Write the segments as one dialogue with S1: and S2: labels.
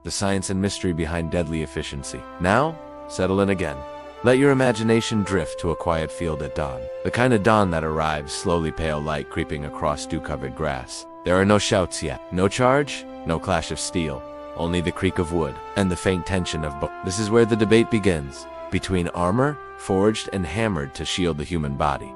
S1: the science and mystery behind deadly efficiency. Now, settle in again. Let your imagination drift to a quiet field at dawn. The kind of dawn that arrives, slowly pale light creeping across dew-covered grass. There are no shouts yet, no charge, no clash of steel, only the creak of wood and the faint tension of bone. This is where the debate begins, between armor, forged and hammered to shield the human body,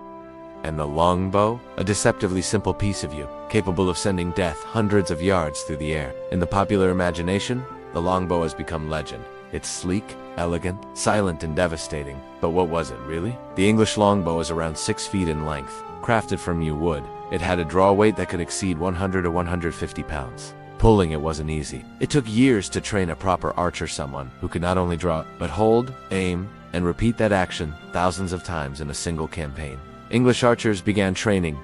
S1: and the longbow, a deceptively simple piece of you, capable of sending death hundreds of yards through the air. In the popular imagination, the longbow has become legend. It's sleek, elegant, silent and devastating. But what was it, really? The English longbow is around 6 feet in length, crafted from yew wood. It had a draw weight that could exceed 100 or 150 pounds. Pulling it wasn't easy. It took years to train a proper archer, someone who could not only draw, but hold, aim, and repeat that action thousands of times in a single campaign. English archers began training.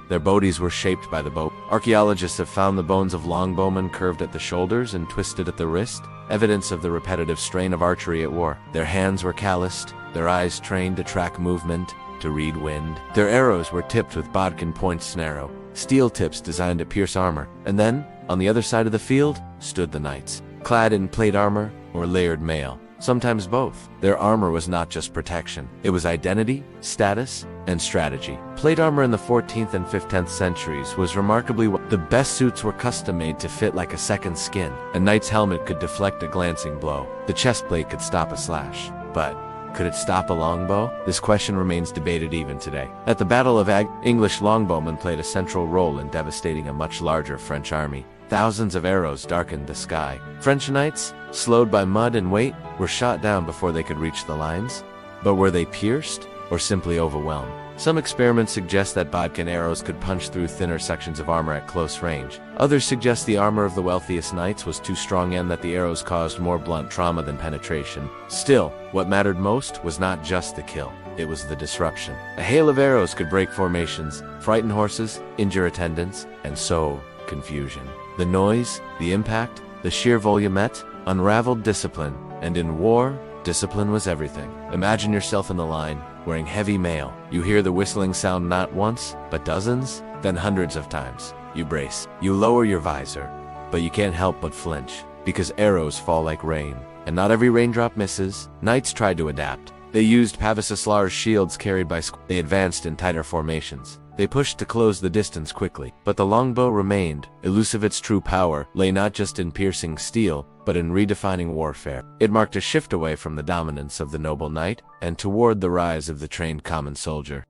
S1: Their bodies were shaped by the bow. Archaeologists have found the bones of longbowmen curved at the shoulders and twisted at the wrist, evidence of the repetitive strain of archery at war. Their hands were calloused, their eyes trained to track movement, to read wind. Their arrows were tipped with bodkin points narrow, steel tips designed to pierce armor. And then, on the other side of the field, stood the knights, clad in plate armor or layered mail. Sometimes both. Their armor was not just protection. It was identity, status, and strategy. Plate armor in the 14th and 15th centuries was remarkably the best suits were custom-made to fit like a second skin. A knight's helmet could deflect a glancing blow. The chest plate could stop a slash. But could it stop a longbow? This question remains debated even today. At the Battle of English longbowmen played a central role in devastating a much larger French army. Thousands of arrows darkened the sky. French knights, slowed by mud and weight, were shot down before they could reach the lines. But were they pierced, or simply overwhelmed? Some experiments suggest that bodkin arrows could punch through thinner sections of armor at close range. Others suggest the armor of the wealthiest knights was too strong and that the arrows caused more blunt trauma than penetration. Still, what mattered most was not just the kill. It was the disruption. A hail of arrows could break formations, frighten horses, injure attendants, and sow confusion. The noise, the impact, the sheer volumet, unraveled discipline, and in war, discipline was everything. Imagine yourself in the line, wearing heavy mail. You hear the whistling sound not once, but dozens, then hundreds of times. You brace. You lower your visor, but you can't help but flinch, because arrows fall like rain, and not every raindrop misses. Knights tried to adapt. They used Pavisaslar's shields carried by They advanced in tighter formations. They pushed to close the distance quickly, but the longbow remained. Elusive, its true power lay not just in piercing steel, but in redefining warfare. It marked a shift away from the dominance of the noble knight and toward the rise of the trained common soldier.